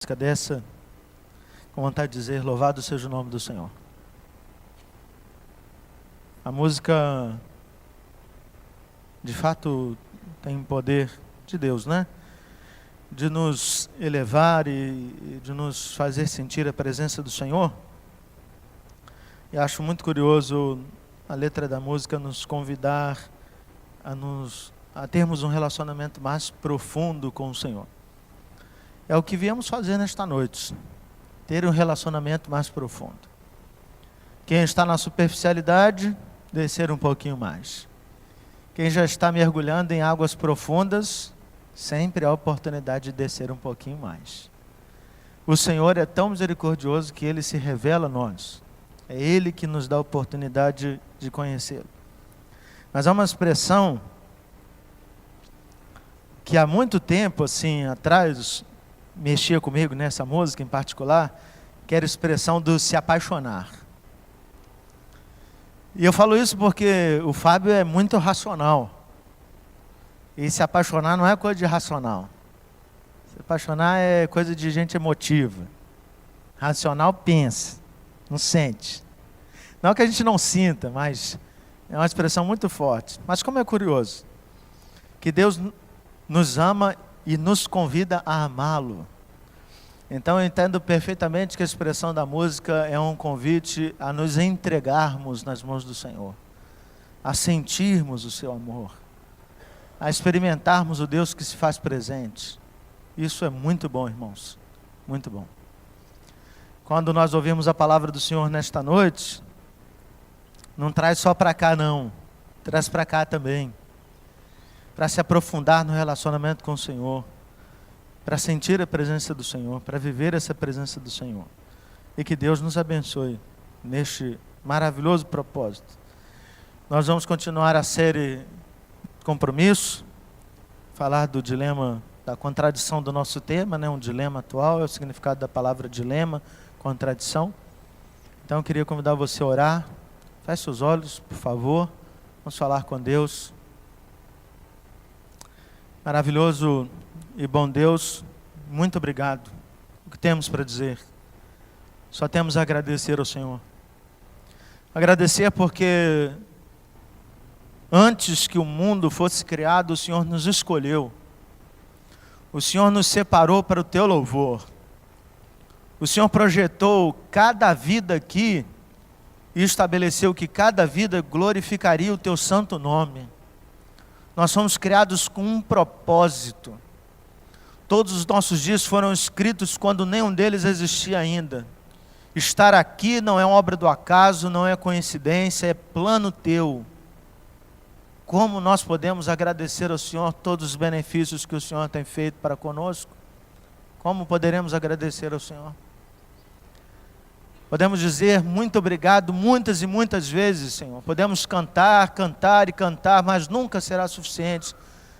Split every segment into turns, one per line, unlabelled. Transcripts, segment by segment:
música dessa, com vontade de dizer, louvado seja o nome do Senhor. A música, de fato, tem poder de Deus, né? De nos elevar e de nos fazer sentir a presença do Senhor. E acho muito curioso a letra da música nos convidar a termos um relacionamento mais profundo com o Senhor. É o que viemos fazer nesta noite, ter um relacionamento mais profundo. Quem está na superficialidade, descer um pouquinho mais. Quem já está mergulhando em águas profundas, sempre há a oportunidade de descer um pouquinho mais. O Senhor é tão misericordioso que Ele se revela a nós. É Ele que nos dá a oportunidade de conhecê-lo. Mas há uma expressão que há muito tempo assim atrás mexia comigo nessa música em particular, que era a expressão do se apaixonar. E eu falo isso porque o Fábio é muito racional. E se apaixonar não é coisa de racional. Se apaixonar é coisa de gente emotiva. Racional pensa, não sente. Não que a gente não sinta, mas é uma expressão muito forte. Mas como é curioso, que Deus nos ama e nos convida a amá-lo. Então eu entendo perfeitamente que a expressão da música é um convite a nos entregarmos nas mãos do Senhor, a sentirmos o seu amor, a experimentarmos o Deus que se faz presente. Isso é muito bom, irmãos, muito bom. Quando nós ouvimos a palavra do Senhor nesta noite, não traz só para cá não, traz para cá também, para se aprofundar no relacionamento com o Senhor, para sentir a presença do Senhor, para viver essa presença do Senhor. E que Deus nos abençoe neste maravilhoso propósito. Nós vamos continuar a série Compromisso, falar do dilema, da contradição do nosso tema, né? Um dilema atual, é o significado da palavra dilema, contradição. Então eu queria convidar você a orar. Feche os olhos, por favor. Vamos falar com Deus. Maravilhoso e bom Deus, muito obrigado. O que temos para dizer? Só temos a agradecer ao Senhor. Agradecer porque antes que o mundo fosse criado, o Senhor nos escolheu. O Senhor nos separou para o teu louvor. O Senhor projetou cada vida aqui e estabeleceu que cada vida glorificaria o teu santo nome. Nós fomos criados com um propósito. Todos os nossos dias foram escritos quando nenhum deles existia ainda. Estar aqui não é obra do acaso, não é coincidência, é plano teu. Como nós podemos agradecer ao Senhor todos os benefícios que o Senhor tem feito para conosco? Como poderemos agradecer ao Senhor? Podemos dizer muito obrigado muitas e muitas vezes, Senhor. Podemos cantar, cantar e cantar, mas nunca será suficiente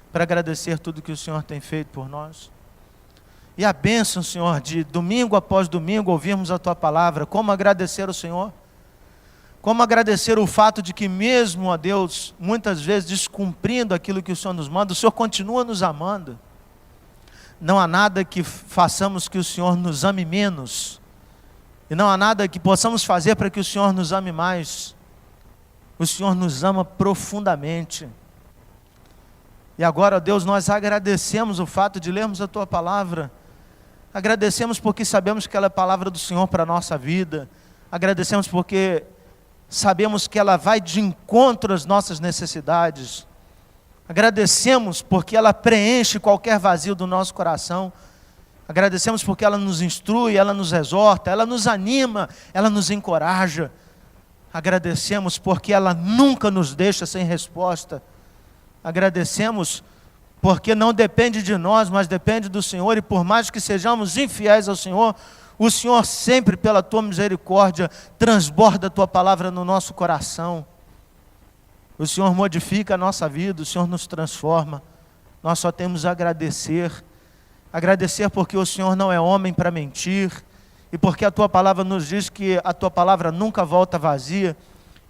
para agradecer tudo que o Senhor tem feito por nós. E a bênção, Senhor, de domingo após domingo ouvirmos a Tua palavra. Como agradecer ao Senhor? Como agradecer o fato de que mesmo, ó Deus, muitas vezes descumprindo aquilo que o Senhor nos manda, o Senhor continua nos amando. Não há nada que façamos que o Senhor nos ame menos. E não há nada que possamos fazer para que o Senhor nos ame mais. O Senhor nos ama profundamente. E agora, ó Deus, nós agradecemos o fato de lermos a Tua palavra. Agradecemos porque sabemos que ela é a palavra do Senhor para a nossa vida. Agradecemos porque sabemos que ela vai de encontro às nossas necessidades. Agradecemos porque ela preenche qualquer vazio do nosso coração. Agradecemos porque ela nos instrui, ela nos exorta, ela nos anima, ela nos encoraja. Agradecemos porque ela nunca nos deixa sem resposta. Agradecemos porque não depende de nós, mas depende do Senhor. E por mais que sejamos infiéis ao Senhor, o Senhor sempre, pela Tua misericórdia, transborda a Tua palavra no nosso coração. O Senhor modifica a nossa vida, o Senhor nos transforma. Nós só temos a agradecer. Agradecer porque o Senhor não é homem para mentir. E porque a Tua palavra nos diz que a Tua palavra nunca volta vazia.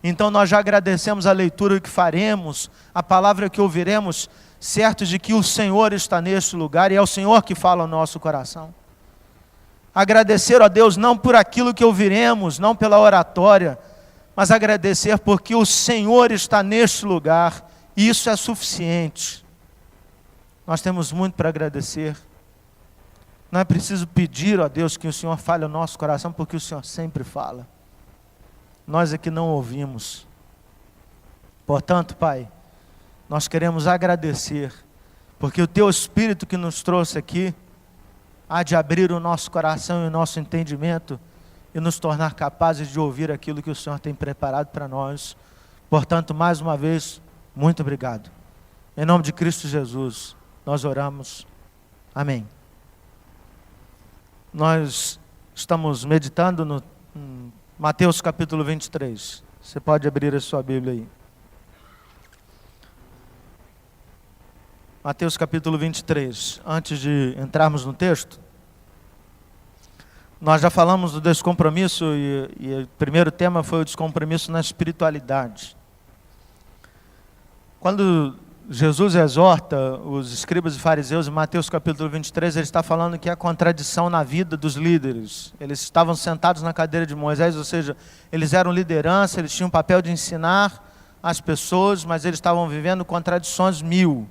Então nós já agradecemos a leitura que faremos, a palavra que ouviremos, certos de que o Senhor está neste lugar e é o Senhor que fala ao nosso coração. Agradecer a Deus não por aquilo que ouviremos, não pela oratória, mas agradecer porque o Senhor está neste lugar, e isso é suficiente. Nós temos muito para agradecer. Não é preciso pedir a Deus que o Senhor fale ao nosso coração, porque o Senhor sempre fala. Nós é que não ouvimos. Portanto, Pai, nós queremos agradecer, porque o Teu Espírito que nos trouxe aqui, há de abrir o nosso coração e o nosso entendimento, e nos tornar capazes de ouvir aquilo que o Senhor tem preparado para nós. Portanto, mais uma vez, muito obrigado. Em nome de Cristo Jesus, nós oramos. Amém. Nós estamos meditando no Mateus capítulo 23. Você pode abrir a sua Bíblia aí. Mateus capítulo 23. Antes de entrarmos no texto, nós já falamos do descompromisso e o primeiro tema foi o descompromisso na espiritualidade. Quando Jesus exorta os escribas e fariseus em Mateus capítulo 23, ele está falando que há contradição na vida dos líderes. Eles estavam sentados na cadeira de Moisés, ou seja, eles eram liderança, eles tinham o papel de ensinar as pessoas, mas eles estavam vivendo contradições mil.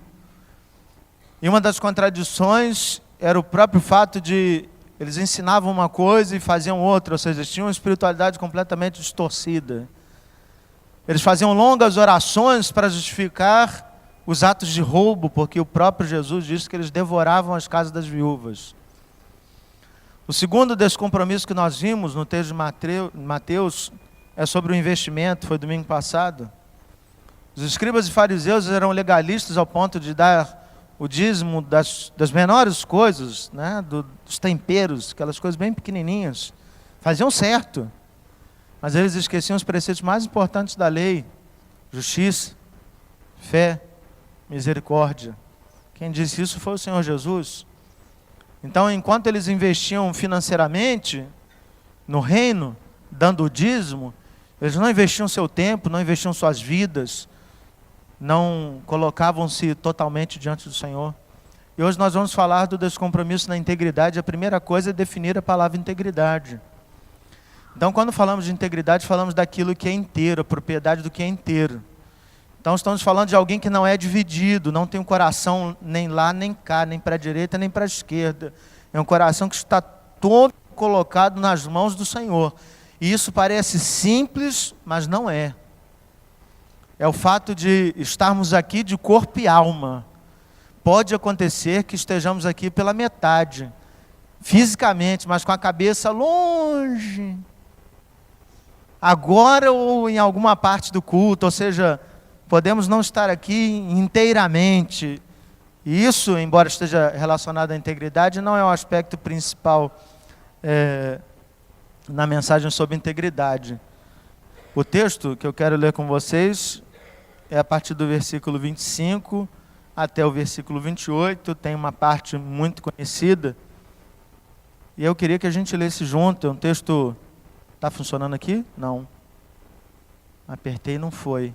E uma das contradições era o próprio fato de eles ensinavam uma coisa e faziam outra, ou seja, eles tinham uma espiritualidade completamente distorcida. Eles faziam longas orações para justificar os atos de roubo, porque o próprio Jesus disse que eles devoravam as casas das viúvas. O segundo descompromisso que nós vimos no texto de Mateus é sobre o investimento, foi domingo passado. Os escribas e fariseus eram legalistas ao ponto de dar o dízimo das menores coisas, né, dos temperos, aquelas coisas bem pequenininhas. Faziam certo, mas eles esqueciam os preceitos mais importantes da lei: justiça, fé, misericórdia. Quem disse isso foi o Senhor Jesus. Então, enquanto eles investiam financeiramente no reino, dando o dízimo, eles não investiam seu tempo, não investiam suas vidas, não colocavam-se totalmente diante do Senhor. E hoje nós vamos falar do descompromisso na integridade. A primeira coisa é definir a palavra integridade. Então, quando falamos de integridade, falamos daquilo que é inteiro, a propriedade do que é inteiro. Então, estamos falando de alguém que não é dividido, não tem um coração nem lá, nem cá, nem para a direita, nem para a esquerda. É um coração que está todo colocado nas mãos do Senhor. E isso parece simples, mas não é. É o fato de estarmos aqui de corpo e alma. Pode acontecer que estejamos aqui pela metade, fisicamente, mas com a cabeça longe. Agora ou em alguma parte do culto, ou seja, podemos não estar aqui inteiramente. E isso, embora esteja relacionado à integridade, não é o aspecto principal na mensagem sobre integridade. O texto que eu quero ler com vocês é a partir do versículo 25 até o versículo 28, tem uma parte muito conhecida. E eu queria que a gente lesse junto, é um texto... Está funcionando aqui? Não. Apertei e não foi.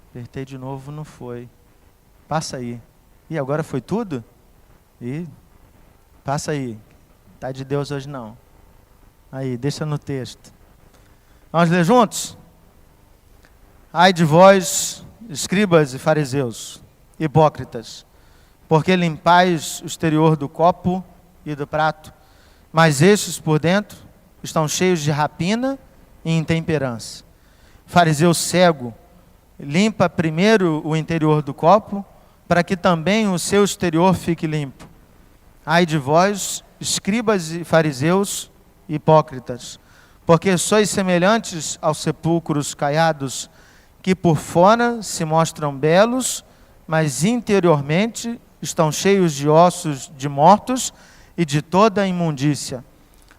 Apertei de novo, não foi. Passa aí. E agora foi tudo? E passa aí. Está de Deus hoje não. Aí, deixa no texto. Vamos ler juntos? Ai de vós, escribas e fariseus, hipócritas, porque limpais o exterior do copo e do prato, mas estes por dentro estão cheios de rapina e intemperança. Fariseu cego, limpa primeiro o interior do copo, para que também o seu exterior fique limpo. Ai de vós, escribas e fariseus, hipócritas, porque sois semelhantes aos sepulcros caiados, que por fora se mostram belos, mas interiormente estão cheios de ossos de mortos e de toda a imundícia.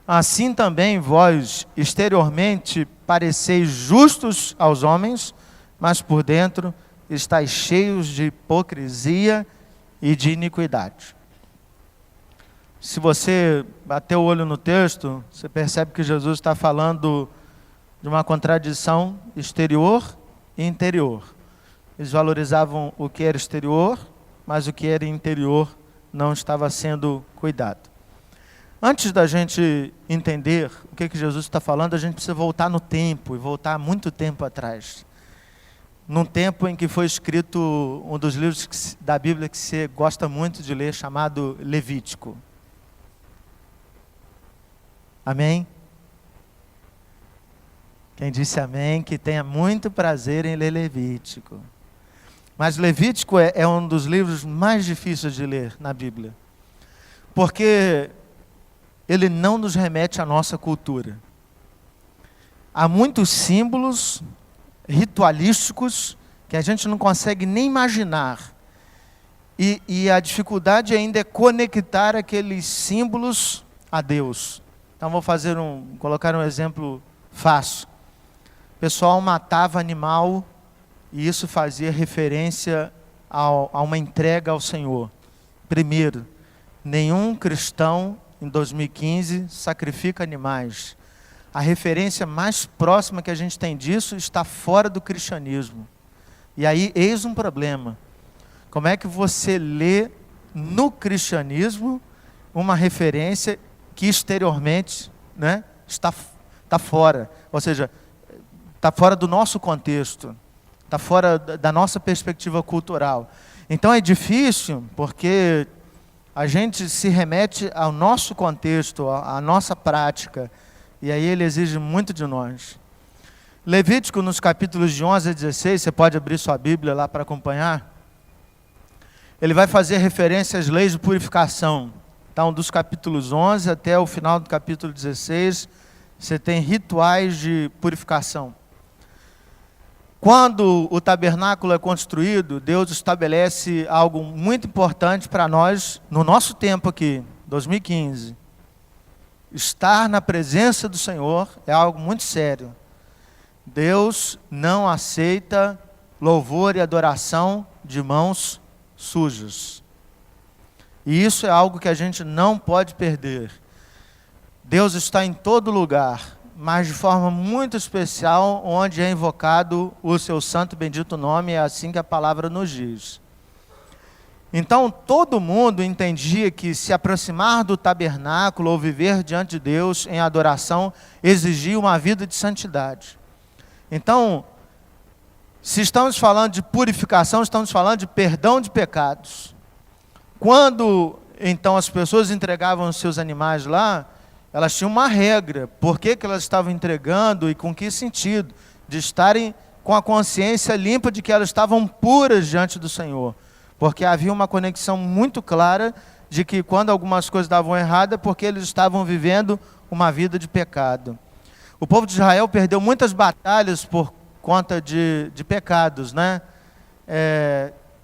Assim também vós, exteriormente, pareceis justos aos homens, mas por dentro estáis cheios de hipocrisia e de iniquidade. Se você bater o olho no texto, você percebe que Jesus está falando de uma contradição exterior e interior. Eles valorizavam o que era exterior, mas o que era interior não estava sendo cuidado. Antes da gente entender o que Jesus está falando, a gente precisa voltar no tempo, e voltar muito tempo atrás. Num tempo em que foi escrito um dos livros da Bíblia que você gosta muito de ler, chamado Levítico. Amém? Quem disse amém, que tenha muito prazer em ler Levítico. Mas Levítico é um dos livros mais difíceis de ler na Bíblia. Porque ele não nos remete à nossa cultura. Há muitos símbolos ritualísticos que a gente não consegue nem imaginar. E a dificuldade ainda é conectar aqueles símbolos a Deus. Então vou colocar um exemplo fácil. O pessoal matava animal e isso fazia referência a uma entrega ao Senhor. Primeiro, nenhum cristão em 2015 sacrifica animais. A referência mais próxima que a gente tem disso está fora do cristianismo. E aí, eis um problema. Como é que você lê no cristianismo uma referência que exteriormente, né, está fora? Ou seja, está fora do nosso contexto, está fora da nossa perspectiva cultural. Então é difícil, porque a gente se remete ao nosso contexto, à nossa prática, e aí ele exige muito de nós. Levítico, nos capítulos de 11 a 16, você pode abrir sua Bíblia lá para acompanhar, ele vai fazer referência às leis de purificação. Então, dos capítulos 11 até o final do capítulo 16, você tem rituais de purificação. Quando o tabernáculo é construído, Deus estabelece algo muito importante para nós, no nosso tempo aqui, 2015. Estar na presença do Senhor é algo muito sério. Deus não aceita louvor e adoração de mãos sujas. E isso é algo que a gente não pode perder. Deus está em todo lugar, mas de forma muito especial, onde é invocado o seu santo e bendito nome, é assim que a palavra nos diz. Então, todo mundo entendia que se aproximar do tabernáculo ou viver diante de Deus em adoração exigia uma vida de santidade. Então, se estamos falando de purificação, estamos falando de perdão de pecados. Quando, então, as pessoas entregavam os seus animais lá, elas tinham uma regra. Por que elas estavam entregando e com que sentido? De estarem com a consciência limpa de que elas estavam puras diante do Senhor. Porque havia uma conexão muito clara de que quando algumas coisas davam errado é porque eles estavam vivendo uma vida de pecado. O povo de Israel perdeu muitas batalhas por conta de pecados, né?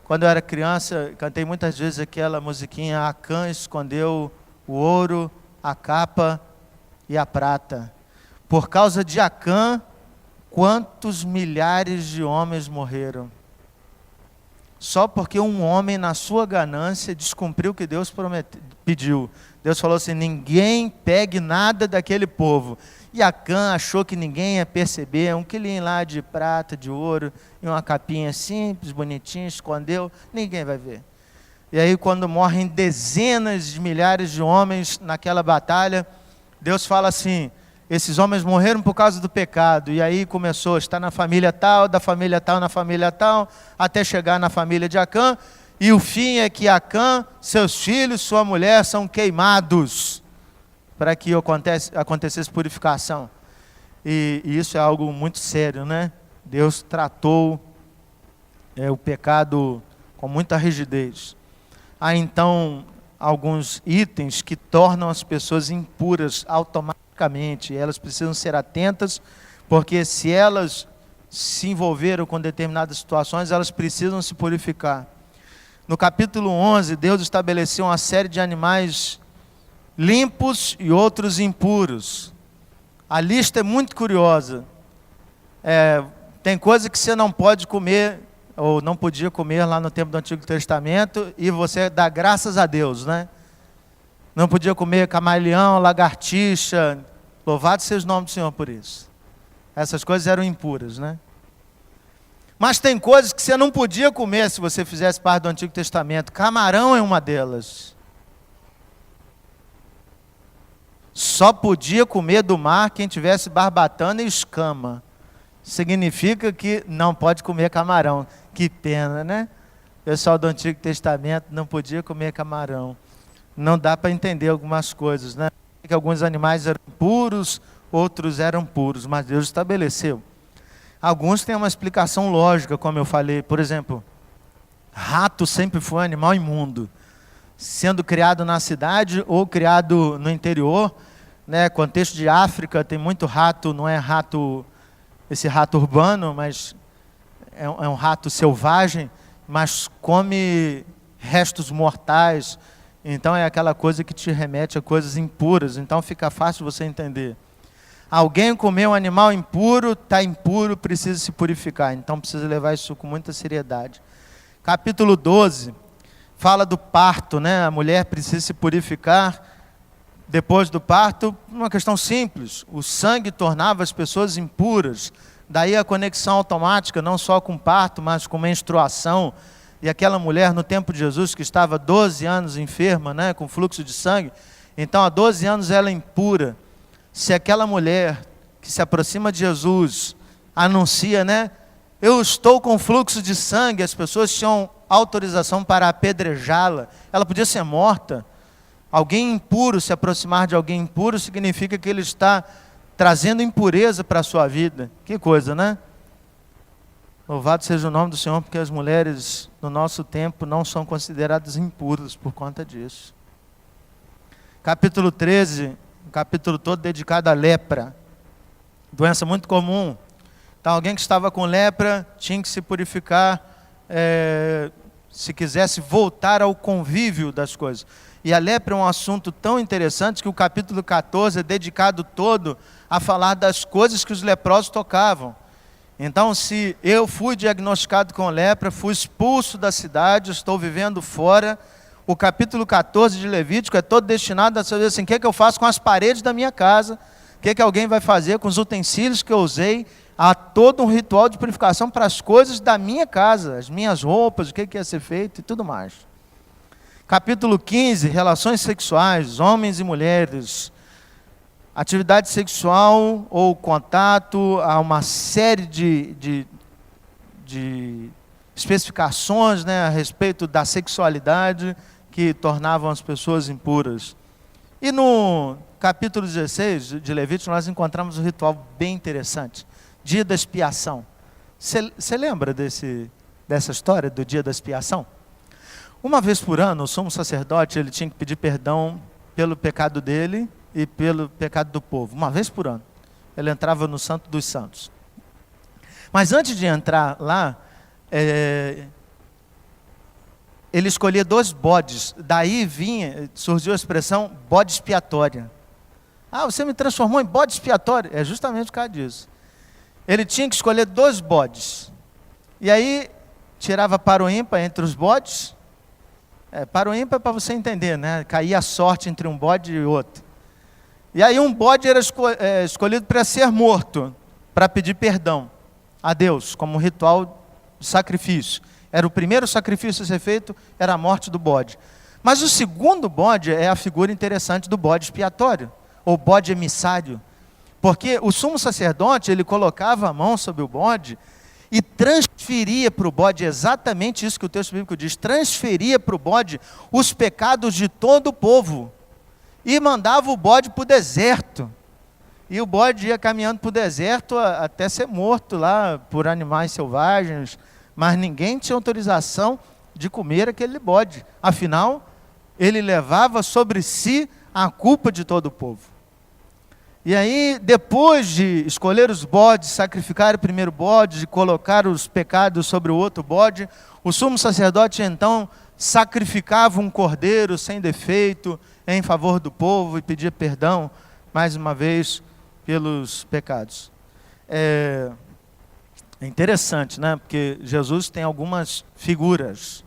Quando eu era criança, cantei muitas vezes aquela musiquinha: Acã escondeu o ouro, a capa e a prata. Por causa de Acã, quantos milhares de homens morreram? Só porque um homem, na sua ganância, descumpriu o que Deus pediu. Deus falou assim: ninguém pegue nada daquele povo. E Acã achou que ninguém ia perceber, um quilinho lá de prata, de ouro, e uma capinha simples, bonitinha, escondeu, ninguém vai ver. E aí, quando morrem dezenas de milhares de homens naquela batalha, Deus fala assim: esses homens morreram por causa do pecado. E aí começou, está na família tal, da família tal, na família tal, até chegar na família de Acã. E o fim é que Acã, seus filhos, sua mulher são queimados, para que acontecesse purificação. E isso é algo muito sério, né? Deus tratou o pecado com muita rigidez. Há então alguns itens que tornam as pessoas impuras automaticamente. Elas precisam ser atentas, porque se elas se envolveram com determinadas situações, elas precisam se purificar. No capítulo 11, Deus estabeleceu uma série de animais limpos e outros impuros. A lista é muito curiosa. Tem coisa que você não pode comer, ou não podia comer lá no tempo do Antigo Testamento, e você dá graças a Deus, né? Não podia comer camaleão, lagartixa. Louvado seja o nome do Senhor por isso. Essas coisas eram impuras, né? Mas tem coisas que você não podia comer se você fizesse parte do Antigo Testamento. Camarão é uma delas. Só podia comer do mar quem tivesse barbatana e escama. Significa que não pode comer camarão. Que pena, né? O pessoal do Antigo Testamento não podia comer camarão. Não dá para entender algumas coisas, né? Que alguns animais eram puros, outros eram puros, mas Deus estabeleceu. Alguns têm uma explicação lógica, como eu falei. Por exemplo, rato sempre foi um animal imundo, sendo criado na cidade ou criado no interior, né? Contexto de África, tem muito rato, não é rato, esse rato urbano, mas é um rato selvagem, mas come restos mortais. Então é aquela coisa que te remete a coisas impuras. Então fica fácil você entender. Alguém comeu um animal impuro, está impuro, precisa se purificar. Então precisa levar isso com muita seriedade. Capítulo 12 fala do parto, né? A mulher precisa se purificar depois do parto. Uma questão simples: o sangue tornava as pessoas impuras. Daí a conexão automática, não só com parto, mas com menstruação. E aquela mulher no tempo de Jesus que estava 12 anos enferma, né, com fluxo de sangue, então há 12 anos ela é impura. Se aquela mulher que se aproxima de Jesus anuncia, né, eu estou com fluxo de sangue, as pessoas tinham autorização para apedrejá-la, ela podia ser morta. Alguém impuro se aproximar de alguém impuro significa que ele está trazendo impureza para a sua vida. Que coisa, né? Louvado seja o nome do Senhor, porque as mulheres no nosso tempo não são consideradas impuras por conta disso. Capítulo 13, um capítulo todo dedicado à lepra. Doença muito comum. Então alguém que estava com lepra tinha que se purificar, se quisesse voltar ao convívio das coisas. E a lepra é um assunto tão interessante que o capítulo 14 é dedicado todo a falar das coisas que os leprosos tocavam. Então, se eu fui diagnosticado com lepra, fui expulso da cidade, estou vivendo fora, o capítulo 14 de Levítico é todo destinado a saber assim, o que é que eu faço com as paredes da minha casa, o que é que alguém vai fazer com os utensílios que eu usei. Há todo um ritual de purificação para as coisas da minha casa, as minhas roupas, o que é que ia ser feito e tudo mais. Capítulo 15, relações sexuais, homens e mulheres. Atividade sexual ou contato, há uma série de especificações, né, a respeito da sexualidade que tornavam as pessoas impuras. E no capítulo 16 de Levítico nós encontramos um ritual bem interessante, dia da expiação. Você lembra dessa história do dia da expiação? Uma vez por ano o sumo sacerdote ele tinha que pedir perdão pelo pecado dele e pelo pecado do povo, uma vez por ano. Ele entrava no Santo dos Santos. Mas antes de entrar lá, ele escolhia 2 bodes. Daí surgiu a expressão bode expiatória. Ah, você me transformou em bode expiatório. É justamente por causa disso. Ele tinha que escolher 2 bodes. E aí, tirava par ou ímpar entre os bodes. Par ou ímpar é para você entender, né? Caía a sorte entre um bode e outro. E aí um bode era escolhido para ser morto, para pedir perdão a Deus, como um ritual de sacrifício. Era o primeiro sacrifício a ser feito, era a morte do bode. Mas o segundo bode é a figura interessante do bode expiatório, ou bode emissário. Porque o sumo sacerdote, ele colocava a mão sobre o bode e transferia para o bode, exatamente isso que o texto bíblico diz, transferia para o bode os pecados de todo o povo. E mandava o bode para o deserto. E o bode ia caminhando para o deserto até ser morto lá por animais selvagens. Mas ninguém tinha autorização de comer aquele bode. Afinal, ele levava sobre si a culpa de todo o povo. E aí, depois de escolher os bodes, sacrificar o primeiro bode, de colocar os pecados sobre o outro bode, o sumo sacerdote então sacrificava um cordeiro sem defeito em favor do povo e pedia perdão, mais uma vez, pelos pecados. É interessante, né? Porque Jesus tem algumas figuras.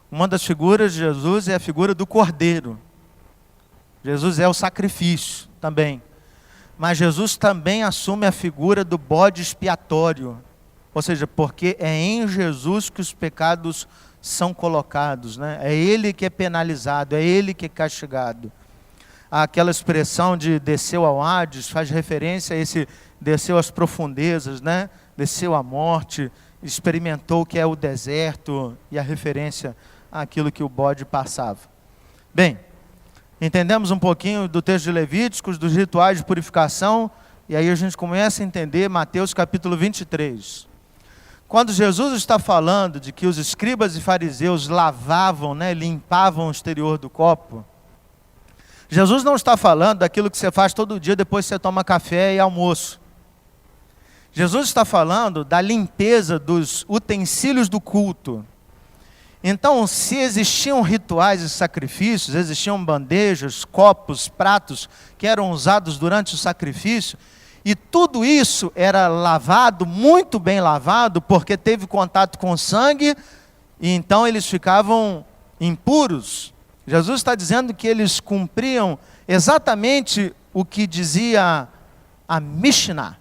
Uma das figuras de Jesus é a figura do cordeiro. Jesus é o sacrifício também. Mas Jesus também assume a figura do bode expiatório. Ou seja, porque é em Jesus que os pecados são colocados, né? É Ele que é penalizado, é Ele que é castigado. aquela expressão de desceu ao Hades, faz referência a esse desceu às profundezas, né? Desceu à morte, experimentou o que é o deserto, e a referência àquilo que o bode passava. Bem, entendemos um pouquinho do texto de Levíticos, dos rituais de purificação, e aí a gente começa a entender Mateus capítulo 23. Quando Jesus está falando de que os escribas e fariseus lavavam, né, limpavam o exterior do copo, Jesus não está falando daquilo que você faz todo dia depois que você toma café e almoço. Jesus está falando da limpeza dos utensílios do culto. Então, se existiam rituais e sacrifícios, existiam bandejas, copos, pratos que eram usados durante o sacrifício, e tudo isso era lavado, muito bem lavado, porque teve contato com o sangue, e então eles ficavam impuros. Jesus está dizendo que eles cumpriam exatamente o que dizia a Mishnah,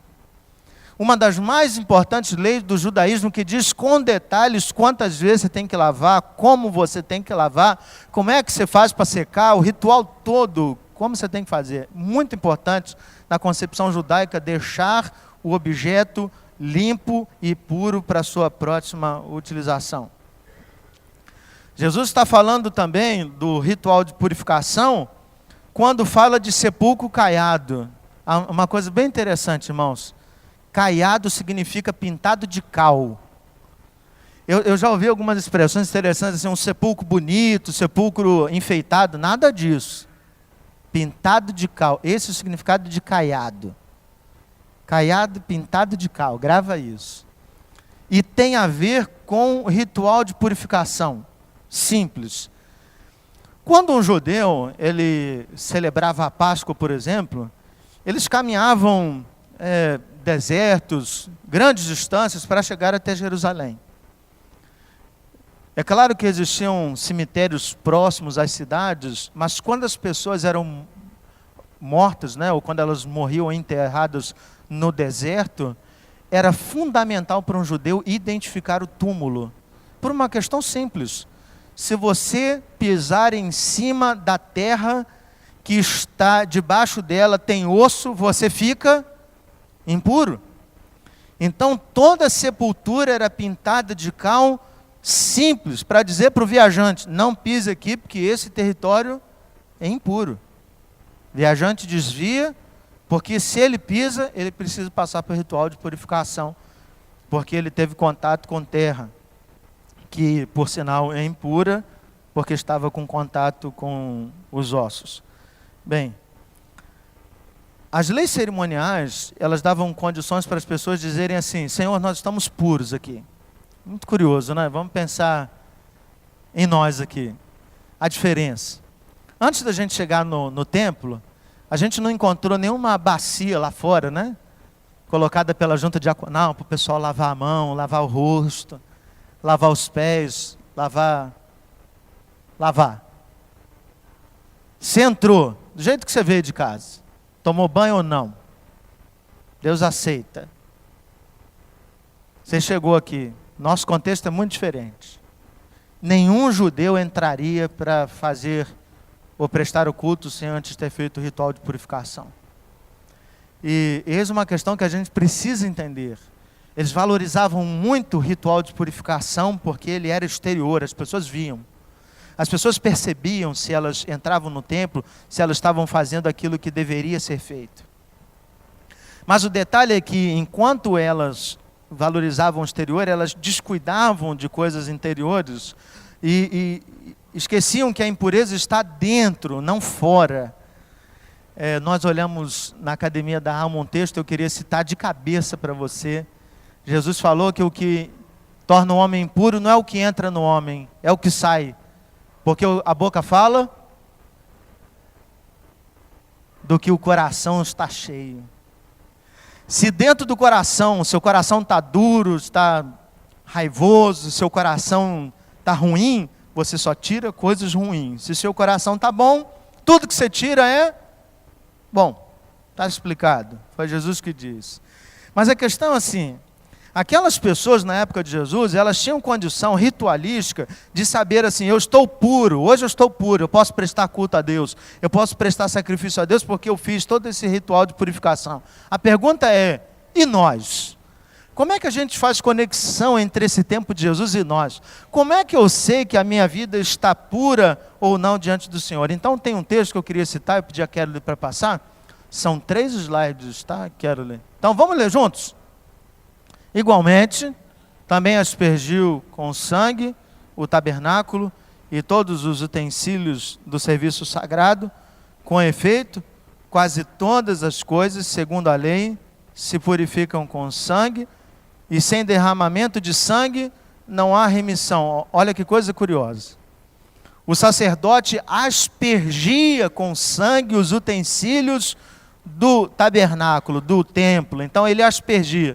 uma das mais importantes leis do judaísmo, que diz com detalhes quantas vezes você tem que lavar, como você tem que lavar, como é que você faz para secar, o ritual todo, como você tem que fazer. Muito importante na concepção judaica deixar o objeto limpo e puro para a sua próxima utilização. Jesus está falando também do ritual de purificação quando fala de sepulcro caiado. Uma coisa bem interessante, irmãos. Caiado significa pintado de cal. Eu já ouvi algumas expressões interessantes, assim, um sepulcro bonito, sepulcro enfeitado, nada disso. Pintado de cal, esse é o significado de caiado. Caiado pintado de cal, grava isso. E tem a ver com o ritual de purificação. Simples. Quando um judeu, ele celebrava a Páscoa, por exemplo, eles caminhavam desertos, grandes distâncias para chegar até Jerusalém. É claro que existiam cemitérios próximos às cidades, mas quando as pessoas eram mortas, né, ou quando elas morriam enterradas no deserto, era fundamental para um judeu identificar o túmulo, por uma questão simples. Se você pisar em cima da terra que está debaixo dela, tem osso, você fica impuro. Então toda sepultura era pintada de cal, simples, para dizer para o viajante, não pise aqui, porque esse território é impuro. O viajante desvia, porque se ele pisa, ele precisa passar pelo ritual de purificação, porque ele teve contato com terra, que por sinal é impura, porque estava com contato com os ossos. Bem, as leis cerimoniais, elas davam condições para as pessoas dizerem assim, Senhor, nós estamos puros aqui. Muito curioso, né? Vamos pensar em nós aqui. A diferença. Antes da gente chegar no templo, a gente não encontrou nenhuma bacia lá fora, né? Colocada pela junta diaconal, para o pessoal lavar a mão, lavar o rosto, lavar os pés, lavar. Você entrou, do jeito que você veio de casa, tomou banho ou não, Deus aceita. Você chegou aqui, nosso contexto é muito diferente. Nenhum judeu entraria para fazer ou prestar o culto sem antes ter feito o ritual de purificação. E eis uma questão que a gente precisa entender. Eles valorizavam muito o ritual de purificação porque ele era exterior, as pessoas viam. As pessoas percebiam se elas entravam no templo, se elas estavam fazendo aquilo que deveria ser feito. Mas o detalhe é que enquanto elas valorizavam o exterior, elas descuidavam de coisas interiores e esqueciam que a impureza está dentro, não fora. Nós olhamos na Academia da Alma um texto, eu queria citar de cabeça para você. Jesus falou que o que torna o homem impuro não é o que entra no homem, é o que sai. Porque a boca fala do que o coração está cheio. Se dentro do coração, seu coração está duro, está raivoso, seu coração está ruim, você só tira coisas ruins. Se seu coração está bom, tudo que você tira é bom. Está explicado. Foi Jesus que disse. Mas a questão é assim, Aquelas pessoas na época de Jesus, elas tinham condição ritualística de saber assim, eu estou puro, hoje eu estou puro, eu posso prestar culto a Deus, eu posso prestar sacrifício a Deus porque eu fiz todo esse ritual de purificação. A pergunta é, e nós? Como é que a gente faz conexão entre esse tempo de Jesus e nós? Como é que eu sei que a minha vida está pura ou não diante do Senhor? Então tem um texto que eu queria citar, eu pedi a Kelly para passar, são 3 slides, tá, Kelly? Então vamos ler juntos? Igualmente, também aspergiu com sangue o tabernáculo e todos os utensílios do serviço sagrado. Com efeito, quase todas as coisas, segundo a lei, se purificam com sangue, e sem derramamento de sangue não há remissão. Olha que coisa curiosa. O sacerdote aspergia com sangue os utensílios do tabernáculo, do templo. Então ele aspergia.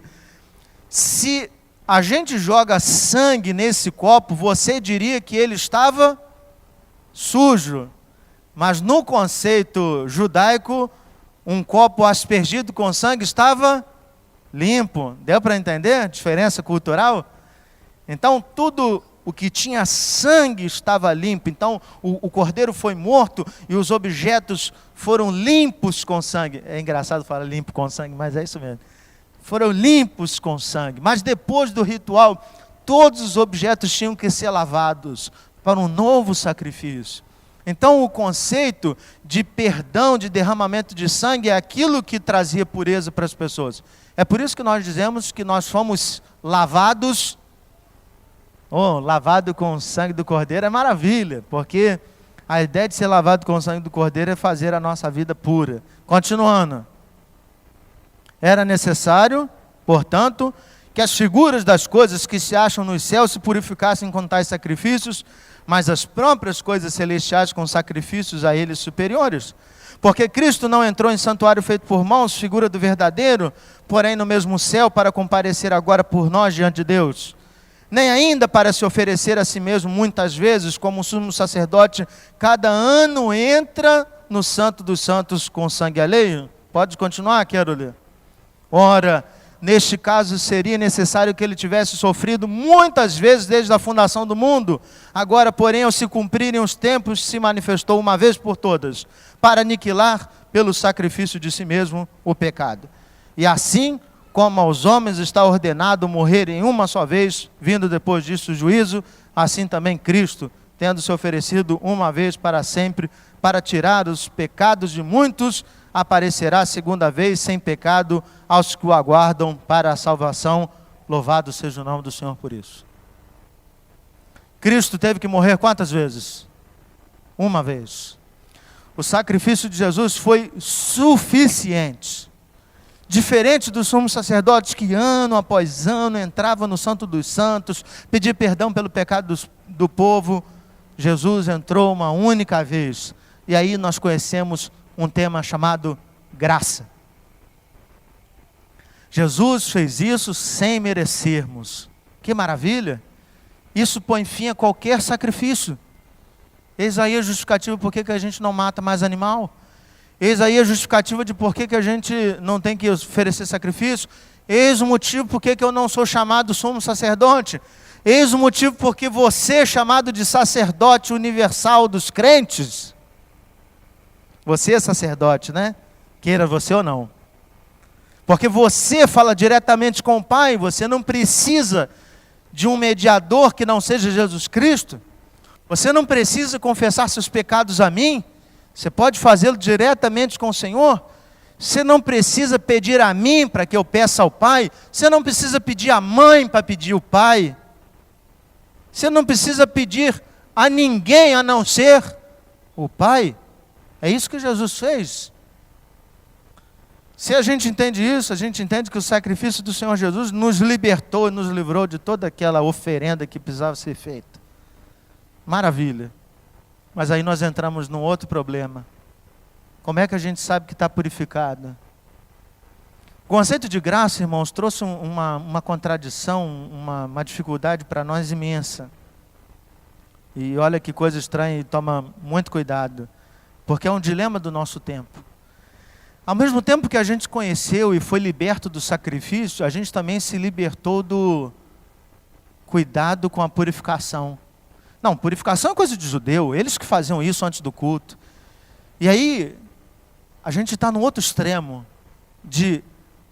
Se a gente joga sangue nesse copo, você diria que ele estava sujo. Mas no conceito judaico, um copo aspergido com sangue estava limpo. Deu para entender a diferença cultural? Então tudo o que tinha sangue estava limpo. Então o cordeiro foi morto e os objetos foram limpos com sangue. É engraçado falar limpo com sangue, mas é isso mesmo. Foram limpos com sangue. Mas depois do ritual, todos os objetos tinham que ser lavados para um novo sacrifício. Então o conceito de perdão, de derramamento de sangue, é aquilo que trazia pureza para as pessoas. É por isso que nós dizemos que nós fomos lavados. Lavado com o sangue do cordeiro é maravilha, porque a ideia de ser lavado com o sangue do cordeiro é fazer a nossa vida pura. Continuando. Era necessário, portanto, que as figuras das coisas que se acham nos céus se purificassem com tais sacrifícios, mas as próprias coisas celestiais com sacrifícios a eles superiores. Porque Cristo não entrou em santuário feito por mãos, figura do verdadeiro, porém no mesmo céu, para comparecer agora por nós diante de Deus. Nem ainda para se oferecer a si mesmo muitas vezes, como o sumo sacerdote, cada ano entra no santo dos santos com sangue alheio. Pode continuar, quero ler. Ora, neste caso seria necessário que ele tivesse sofrido muitas vezes desde a fundação do mundo. Agora, porém, ao se cumprirem os tempos, se manifestou uma vez por todas, para aniquilar pelo sacrifício de si mesmo o pecado. E assim, como aos homens está ordenado morrerem uma só vez, vindo depois disso o juízo, assim também Cristo, tendo se oferecido uma vez para sempre, para tirar os pecados de muitos, aparecerá a segunda vez sem pecado aos que o aguardam para a salvação. Louvado seja o nome do Senhor por isso. Cristo teve que morrer quantas vezes? Uma vez. O sacrifício de Jesus foi suficiente. Diferente dos sumos sacerdotes que ano após ano entravam no Santo dos Santos, pedir perdão pelo pecado do povo, Jesus entrou uma única vez. E aí nós conhecemos um tema chamado graça. Jesus fez isso sem merecermos. Que maravilha! Isso põe fim a qualquer sacrifício. Eis aí a justificativa por que a gente não mata mais animal. Eis aí a justificativa de por que a gente não tem que oferecer sacrifício. Eis o motivo por que eu não sou chamado sumo sacerdote. Eis o motivo por que você é chamado de sacerdote universal dos crentes. Você é sacerdote, né? Queira você ou não. Porque você fala diretamente com o Pai, você não precisa de um mediador que não seja Jesus Cristo. Você não precisa confessar seus pecados a mim. Você pode fazê-lo diretamente com o Senhor. Você não precisa pedir a mim para que eu peça ao Pai. Você não precisa pedir à mãe para pedir o Pai. Você não precisa pedir a ninguém a não ser o Pai. É isso que Jesus fez. Se a gente entende isso, a gente entende que o sacrifício do Senhor Jesus nos libertou e nos livrou de toda aquela oferenda que precisava ser feita. Maravilha. Mas aí nós entramos num outro problema. Como é que a gente sabe que está purificado? O conceito de graça, irmãos, trouxe uma contradição, uma dificuldade para nós imensa. E olha que coisa estranha, e toma muito cuidado. Porque é um dilema do nosso tempo. Ao mesmo tempo que a gente conheceu e foi liberto do sacrifício, a gente também se libertou do cuidado com a purificação. Não, purificação é coisa de judeu, eles que faziam isso antes do culto. E aí, a gente está no outro extremo, de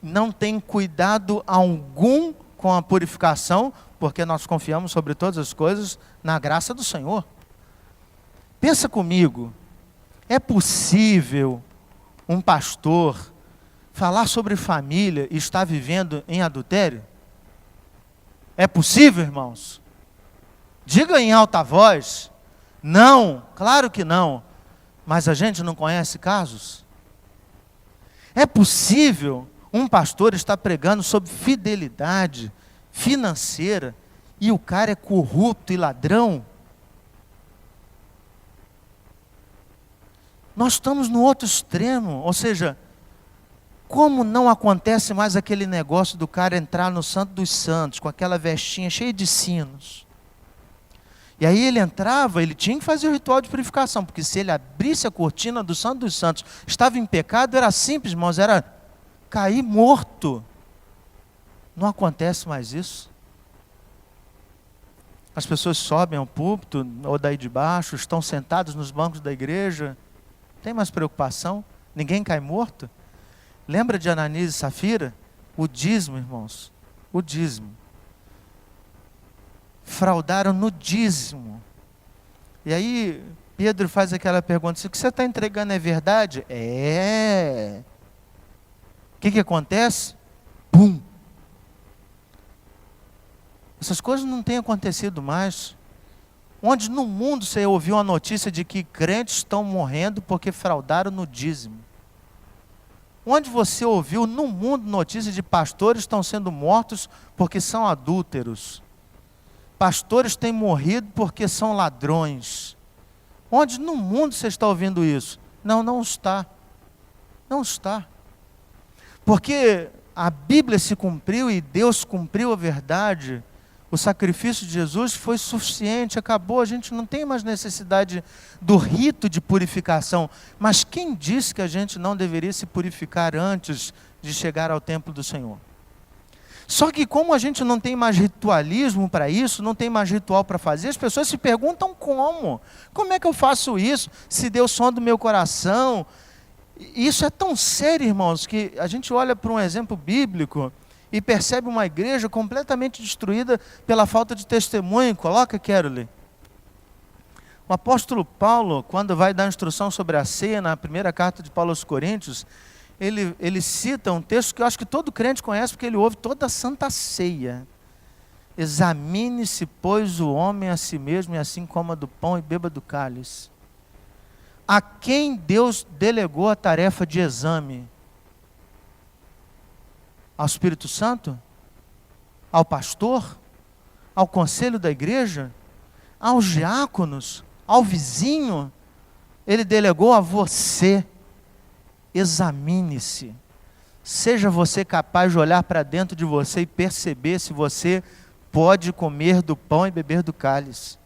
não ter cuidado algum com a purificação, porque nós confiamos sobre todas as coisas na graça do Senhor. Pensa comigo, é possível um pastor falar sobre família e estar vivendo em adultério? É possível, irmãos? Diga em alta voz. Não, claro que não. Mas a gente não conhece casos? É possível um pastor estar pregando sobre fidelidade financeira e o cara é corrupto e ladrão? Nós estamos no outro extremo, ou seja, como não acontece mais aquele negócio do cara entrar no Santo dos Santos, com aquela vestinha cheia de sinos. E aí ele entrava, ele tinha que fazer o ritual de purificação, porque se ele abrisse a cortina do Santo dos Santos, estava em pecado, era simples, irmãos, era cair morto. Não acontece mais isso. As pessoas sobem ao púlpito, ou daí de baixo, estão sentados nos bancos da igreja, não tem mais preocupação, ninguém cai morto. Lembra de Ananias e Safira? O dízimo, irmãos, o dízimo. Fraudaram no dízimo. E aí Pedro faz aquela pergunta: se o que você está entregando é verdade? É. O que acontece? Pum! Essas coisas não têm acontecido mais. Onde no mundo você ouviu a notícia de que crentes estão morrendo porque fraudaram no dízimo? Onde você ouviu no mundo notícia de pastores estão sendo mortos porque são adúlteros? Pastores têm morrido porque são ladrões. Onde no mundo você está ouvindo isso? Não, não está. Não está. Porque a Bíblia se cumpriu e Deus cumpriu a verdade. O sacrifício de Jesus foi suficiente, acabou, a gente não tem mais necessidade do rito de purificação. Mas quem disse que a gente não deveria se purificar antes de chegar ao templo do Senhor? Só que como a gente não tem mais ritualismo para isso, não tem mais ritual para fazer, as pessoas se perguntam como? Como é que eu faço isso? Se Deus sonda o meu coração. Isso é tão sério, irmãos, que a gente olha para um exemplo bíblico e percebe uma igreja completamente destruída pela falta de testemunho. Coloca, Carole. O apóstolo Paulo, quando vai dar instrução sobre a ceia, na primeira carta de Paulo aos Coríntios, ele cita um texto que eu acho que todo crente conhece, porque ele ouve toda a Santa Ceia. Examine-se, pois, o homem a si mesmo, e assim coma do pão e beba do cálice. A quem Deus delegou a tarefa de exame? Ao Espírito Santo? Ao pastor? Ao conselho da igreja? Aos diáconos? Ao vizinho? Ele delegou a você. Examine-se. Seja você capaz de olhar para dentro de você e perceber se você pode comer do pão e beber do cálice.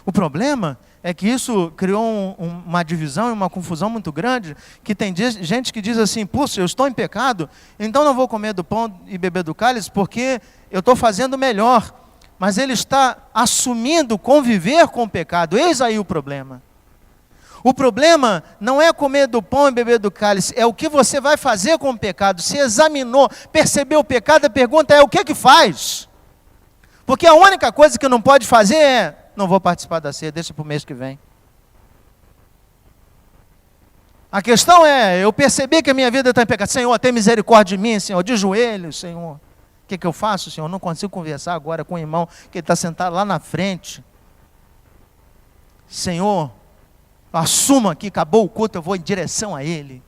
O problema é que isso criou uma divisão e uma confusão muito grande, que tem gente que diz assim: puxa, eu estou em pecado, então não vou comer do pão e beber do cálice porque eu estou fazendo melhor. Mas ele está assumindo conviver com o pecado. Eis aí o problema. O problema não é comer do pão e beber do cálice, é o que você vai fazer com o pecado. Se examinou, percebeu o pecado, a pergunta é: o que faz? Porque a única coisa que não pode fazer é: não vou participar da ceia, deixa para o mês que vem. A questão é: eu percebi que a minha vida está em pecado. Senhor, tem misericórdia de mim, Senhor, de joelhos, Senhor. O que eu faço, Senhor? Eu não consigo conversar agora com o irmão que ele está sentado lá na frente. Senhor, assuma que acabou o culto, eu vou em direção a ele,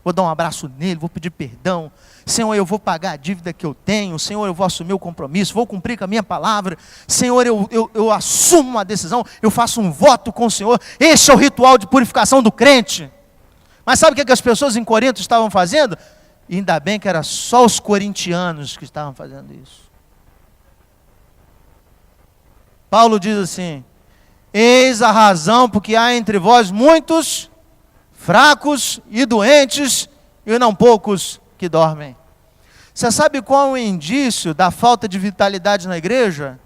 vou dar um abraço nele, vou pedir perdão. Senhor, eu vou pagar a dívida que eu tenho. Senhor, eu vou assumir o compromisso, vou cumprir com a minha palavra. Senhor, eu assumo uma decisão, eu faço um voto com o Senhor. Este é o ritual de purificação do crente. Mas sabe o que as pessoas em Corinto estavam fazendo? E ainda bem que era só os corintianos que estavam fazendo isso. Paulo diz assim: eis a razão porque há entre vós muitos fracos e doentes e não poucos que dormem. Você sabe qual é o indício da falta de vitalidade na igreja?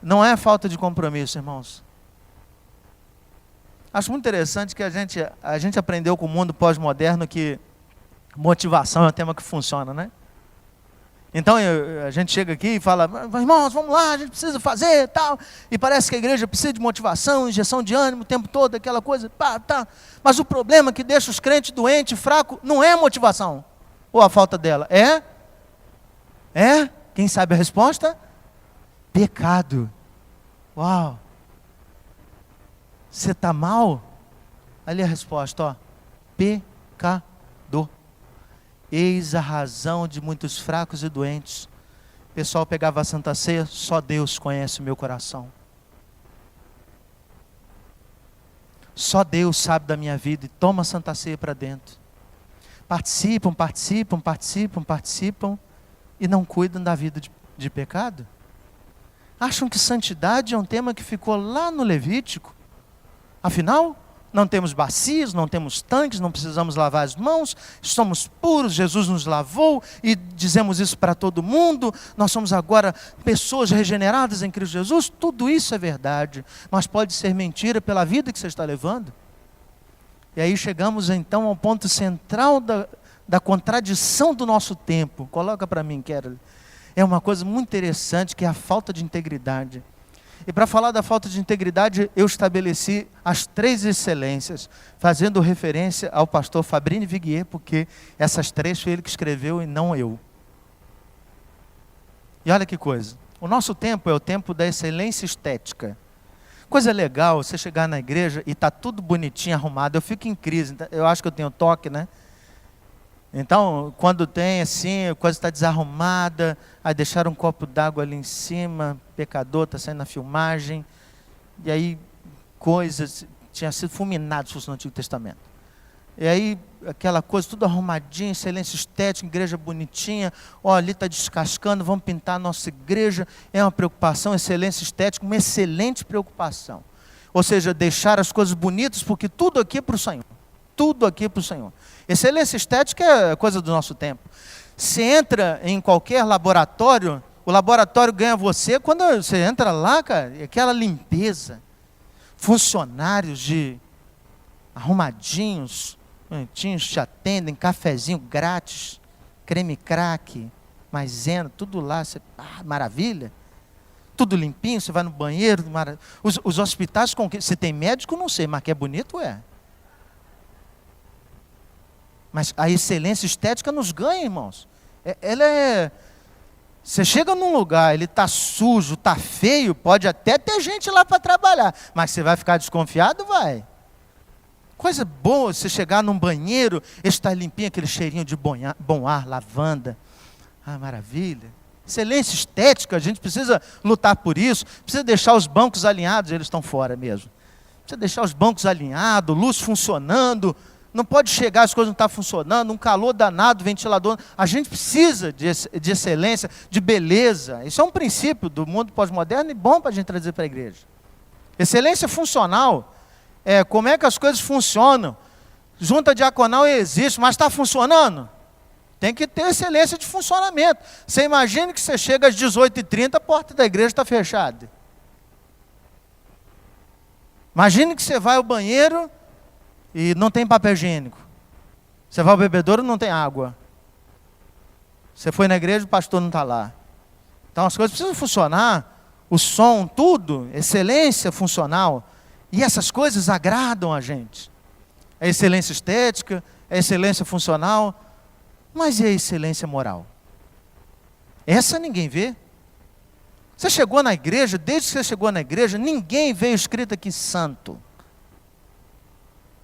Não é falta de compromisso, irmãos. Acho muito interessante que a gente aprendeu com o mundo pós-moderno que motivação é um tema que funciona, né? Então a gente chega aqui e fala, irmãos, vamos lá, a gente precisa fazer tal. E parece que a igreja precisa de motivação, injeção de ânimo o tempo todo, aquela coisa, pá, tá. Mas o problema que deixa os crentes doentes, fracos, não é a motivação. Ou a falta dela. É? Quem sabe a resposta? Pecado. Uau. Você está mal? Ali a resposta, ó. Pecador. Eis a razão de muitos fracos e doentes. O pessoal pegava a Santa Ceia, só Deus conhece o meu coração. Só Deus sabe da minha vida e toma a Santa Ceia para dentro. Participam e não cuidam da vida de pecado. Acham que santidade é um tema que ficou lá no Levítico. Afinal, não temos bacias, não temos tanques, não precisamos lavar as mãos, somos puros, Jesus nos lavou e dizemos isso para todo mundo, nós somos agora pessoas regeneradas em Cristo Jesus. Tudo isso é verdade, mas pode ser mentira pela vida que você está levando. E aí chegamos então ao ponto central da contradição do nosso tempo. Coloca para mim, Kerry. É uma coisa muito interessante que é a falta de integridade. E para falar da falta de integridade, eu estabeleci as 3 excelências, fazendo referência ao pastor Fabrini Viguier, porque essas 3 foi ele que escreveu e não eu. E olha que coisa, o nosso tempo é o tempo da excelência estética. Coisa legal, você chegar na igreja e está tudo bonitinho, arrumado. Eu fico em crise, eu acho que eu tenho toque, né? Então, quando tem assim, a coisa está desarrumada, aí deixaram um copo d'água ali em cima, pecador, está saindo na filmagem, e aí coisas, tinha sido fulminado se fosse no Antigo Testamento. E aí, aquela coisa, tudo arrumadinho, excelência estética, igreja bonitinha, ó, ali está descascando, vamos pintar a nossa igreja, é uma preocupação, excelência estética, uma excelente preocupação. Ou seja, deixar as coisas bonitas, porque tudo aqui é para o Senhor. Tudo aqui para o Senhor. Excelência estética é coisa do nosso tempo. Você entra em qualquer laboratório, o laboratório ganha você quando você entra lá, cara, aquela limpeza. Funcionários arrumadinhos, bonitinhos, te atendem, cafezinho grátis, creme crack, maisena, tudo lá, maravilha. Tudo limpinho, você vai no banheiro, os hospitais, você tem médico, não sei, mas que é bonito, é. Mas a excelência estética nos ganha, irmãos. Você chega num lugar, ele está sujo, está feio, pode até ter gente lá para trabalhar, mas você vai ficar desconfiado? Vai. Coisa boa, você chegar num banheiro, está limpinho, aquele cheirinho de bom ar, lavanda. Ah, maravilha. Excelência estética, a gente precisa lutar por isso, precisa deixar os bancos alinhados, eles estão fora mesmo. Precisa deixar os bancos alinhados, luz funcionando. Não pode chegar, as coisas não estão funcionando, um calor danado, ventilador. A gente precisa de excelência, de beleza. Isso é um princípio do mundo pós-moderno e bom para a gente trazer para a igreja. Excelência funcional é como é que as coisas funcionam. Junta diaconal existe, mas está funcionando? Tem que ter excelência de funcionamento. Você imagina que você chega às 18h30, a porta da igreja está fechada. Imagine que você vai ao banheiro e não tem papel higiênico. Você vai ao bebedouro e não tem água. Você foi na igreja e o pastor não está lá. Então as coisas precisam funcionar. O som, tudo, excelência funcional. E essas coisas agradam a gente. A excelência estética, a excelência funcional. Mas e a excelência moral? Essa ninguém vê. Você chegou na igreja, desde que você chegou na igreja, ninguém veio escrito aqui santo.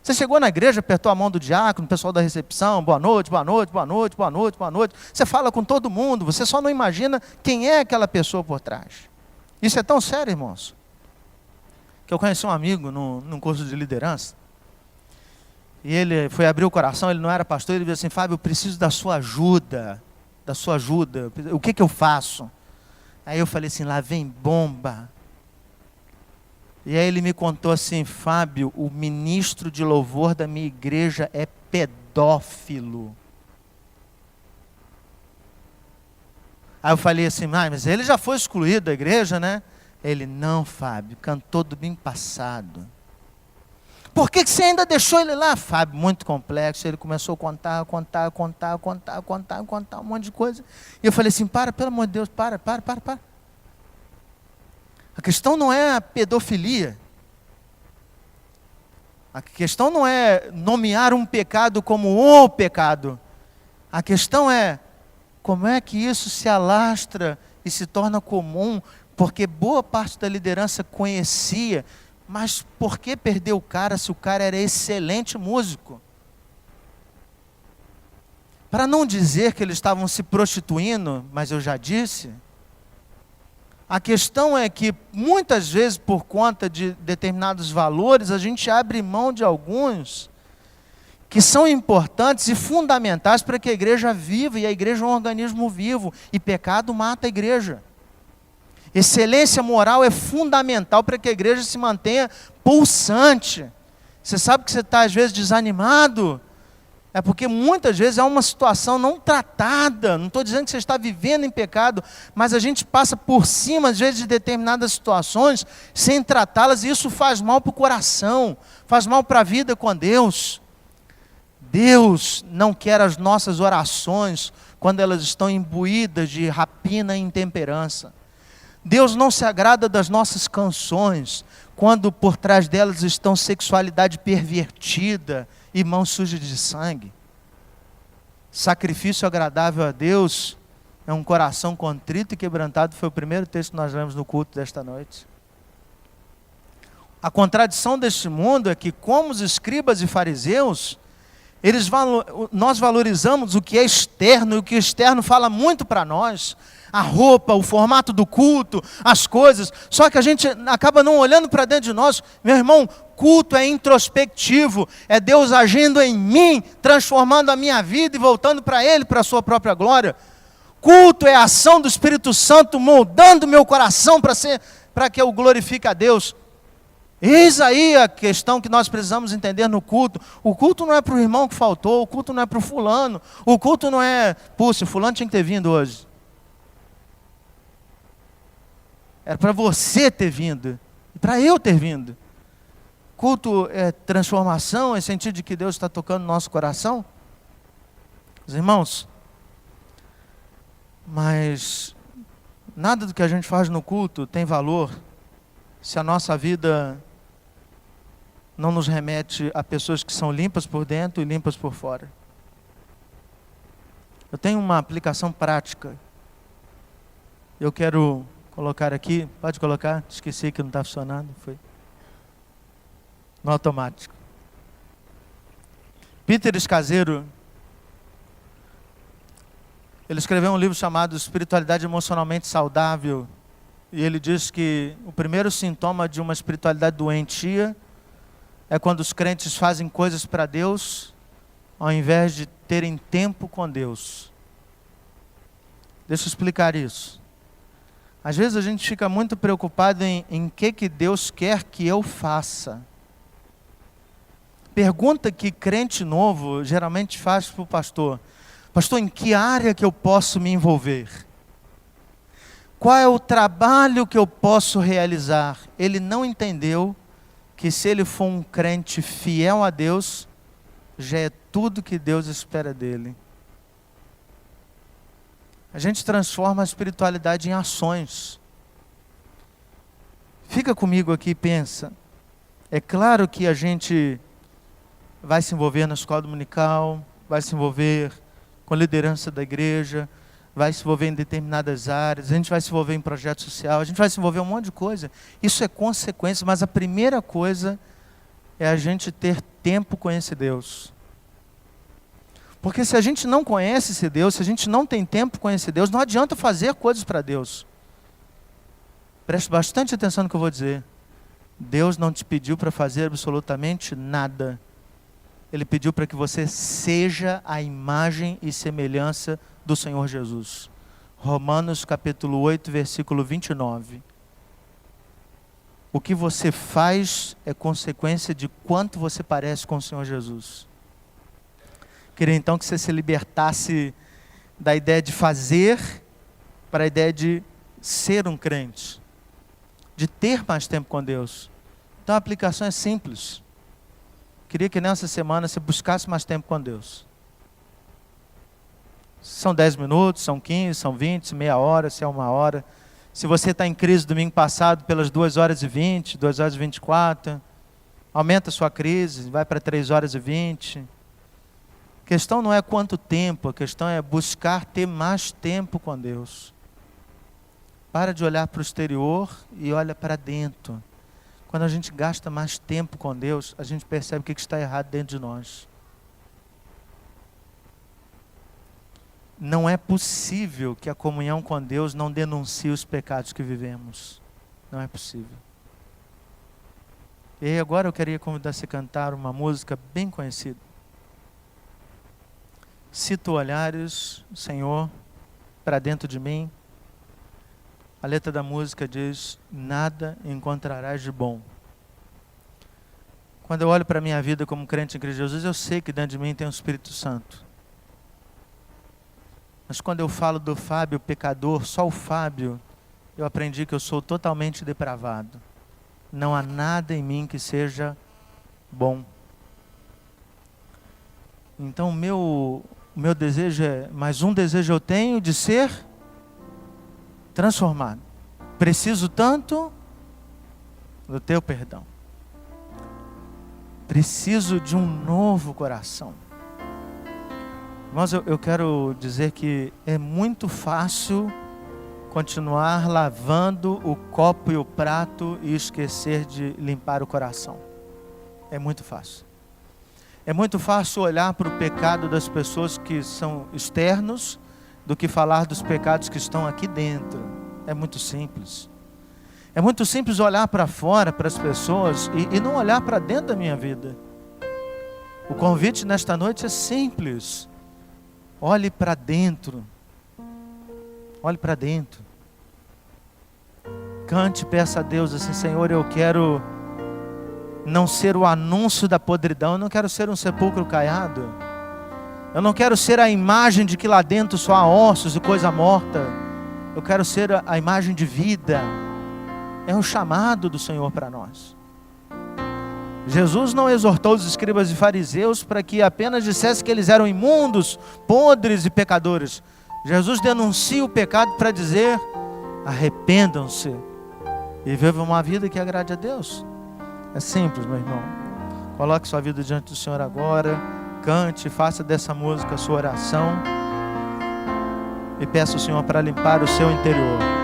Você chegou na igreja, apertou a mão do diácono, o pessoal da recepção, boa noite, boa noite, boa noite, boa noite, boa noite. Você fala com todo mundo, você só não imagina quem é aquela pessoa por trás. Isso é tão sério, irmãos, que eu conheci um amigo num curso de liderança, e ele foi abrir o coração, ele não era pastor, ele disse assim, Fábio, eu preciso da sua ajuda, o que eu faço? Aí eu falei assim, lá vem bomba. E aí ele me contou assim, Fábio, o ministro de louvor da minha igreja é pedófilo. Aí eu falei assim, mas ele já foi excluído da igreja, né? Ele, não, Fábio, cantou domingo passado. Por que você ainda deixou ele lá, Fábio? Muito complexo. Ele começou a contar um monte de coisa. E eu falei assim, pelo amor de Deus, para. A questão não é a pedofilia. A questão não é nomear um pecado como o pecado. A questão é como é que isso se alastra e se torna comum, porque boa parte da liderança conhecia, mas por que perder o cara se o cara era excelente músico? Para não dizer que eles estavam se prostituindo, mas eu já disse, a questão é que muitas vezes por conta de determinados valores, a gente abre mão de alguns que são importantes e fundamentais para que a igreja viva, e a igreja é um organismo vivo, e pecado mata a igreja. Excelência moral é fundamental para que a igreja se mantenha pulsante. Você sabe que você está às vezes desanimado? É porque muitas vezes é uma situação não tratada. Não estou dizendo que você está vivendo em pecado, mas a gente passa por cima, às vezes, de determinadas situações, sem tratá-las, e isso faz mal para o coração, faz mal para a vida com Deus. Deus não quer as nossas orações quando elas estão imbuídas de rapina e intemperança. Deus não se agrada das nossas canções quando por trás delas estão sexualidade pervertida e mãos sujas de sangue. Sacrifício agradável a Deus é um coração contrito e quebrantado, foi o primeiro texto que nós lemos no culto desta noite. A contradição deste mundo é que, como os escribas e fariseus, nós valorizamos o que é externo, e o que é externo fala muito para nós, a roupa, o formato do culto, as coisas, só que a gente acaba não olhando para dentro de nós. Meu irmão, culto é introspectivo, é Deus agindo em mim, transformando a minha vida e voltando para Ele, para a sua própria glória. Culto é a ação do Espírito Santo moldando meu coração para que eu glorifique a Deus. Eis aí a questão que nós precisamos entender no culto. O culto não é para o irmão que faltou, o culto não é para o fulano, o culto não é, puxa, fulano tinha que ter vindo hoje. Era para você ter vindo, e para eu ter vindo. Culto é transformação, é sentido de que Deus está tocando no nosso coração. Os irmãos, mas nada do que a gente faz no culto tem valor se a nossa vida não nos remete a pessoas que são limpas por dentro e limpas por fora. Eu tenho uma aplicação prática. Eu quero colocar aqui, pode colocar, esqueci que não está funcionando, foi no automático. Peter Escaseiro, ele escreveu um livro chamado Espiritualidade Emocionalmente Saudável, e ele diz que o primeiro sintoma de uma espiritualidade doentia é quando os crentes fazem coisas para Deus, ao invés de terem tempo com Deus. Deixa eu explicar isso. Às vezes a gente fica muito preocupado em que Deus quer que eu faça. Pergunta que crente novo geralmente faz para o pastor: pastor, em que área que eu posso me envolver? Qual é o trabalho que eu posso realizar? Ele não entendeu que se ele for um crente fiel a Deus, já é tudo que Deus espera dele. A gente transforma a espiritualidade em ações. Fica comigo aqui e pensa. É claro que a gente vai se envolver na escola dominical, vai se envolver com a liderança da igreja, vai se envolver em determinadas áreas, a gente vai se envolver em projeto social, a gente vai se envolver em um monte de coisa. Isso é consequência, mas a primeira coisa é a gente ter tempo com esse Deus. Porque se a gente não conhece esse Deus, se a gente não tem tempo com esse Deus, não adianta fazer coisas para Deus. Preste bastante atenção no que eu vou dizer. Deus não te pediu para fazer absolutamente nada. Ele pediu para que você seja a imagem e semelhança do Senhor Jesus. Romanos capítulo 8, versículo 29. O que você faz é consequência de quanto você parece com o Senhor Jesus. Queria então que você se libertasse da ideia de fazer para a ideia de ser um crente, de ter mais tempo com Deus. Então a aplicação é simples. Queria que nessa semana você buscasse mais tempo com Deus. São 10 minutos, são 15, são 20, se meia hora, se é 1 hora. Se você está em crise domingo passado pelas 2h20, 2h24, aumenta a sua crise, vai para 3h20. A questão não é quanto tempo, a questão é buscar ter mais tempo com Deus. Para de olhar para o exterior e olha para dentro. Quando a gente gasta mais tempo com Deus, a gente percebe o que está errado dentro de nós. Não é possível que a comunhão com Deus não denuncie os pecados que vivemos. Não é possível. E agora eu queria convidar você a cantar uma música bem conhecida. Se tu olhares, Senhor, para dentro de mim, a letra da música diz: nada encontrarás de bom. Quando eu olho para a minha vida como crente em Cristo Jesus, eu sei que dentro de mim tem o Espírito Santo. Mas quando eu falo do Fábio pecador, só o Fábio, eu aprendi que eu sou totalmente depravado. Não há nada em mim que seja bom. Então o meu desejo é, mais um desejo eu tenho de ser transformado. Preciso tanto do teu perdão. Preciso de um novo coração. Mas eu quero dizer que é muito fácil continuar lavando o copo e o prato e esquecer de limpar o coração. É muito fácil. É muito fácil olhar para o pecado das pessoas que são externos do que falar dos pecados que estão aqui dentro. É muito simples. É muito simples olhar para fora, para as pessoas e não olhar para dentro da minha vida. O convite nesta noite é simples. Olhe para dentro. Olhe para dentro. Cante, peça a Deus assim: Senhor, eu quero não ser o anúncio da podridão. Eu não quero ser um sepulcro caiado. Eu não quero ser a imagem de que lá dentro só há ossos e coisa morta. Eu quero ser a imagem de vida. É um chamado do Senhor para nós. Jesus não exortou os escribas e fariseus para que apenas dissesse que eles eram imundos, podres e pecadores. Jesus denuncia o pecado para dizer: arrependam-se e vivam uma vida que agrade a Deus. É simples, meu irmão. Coloque sua vida diante do Senhor agora, cante, faça dessa música a sua oração e peça ao Senhor para limpar o seu interior.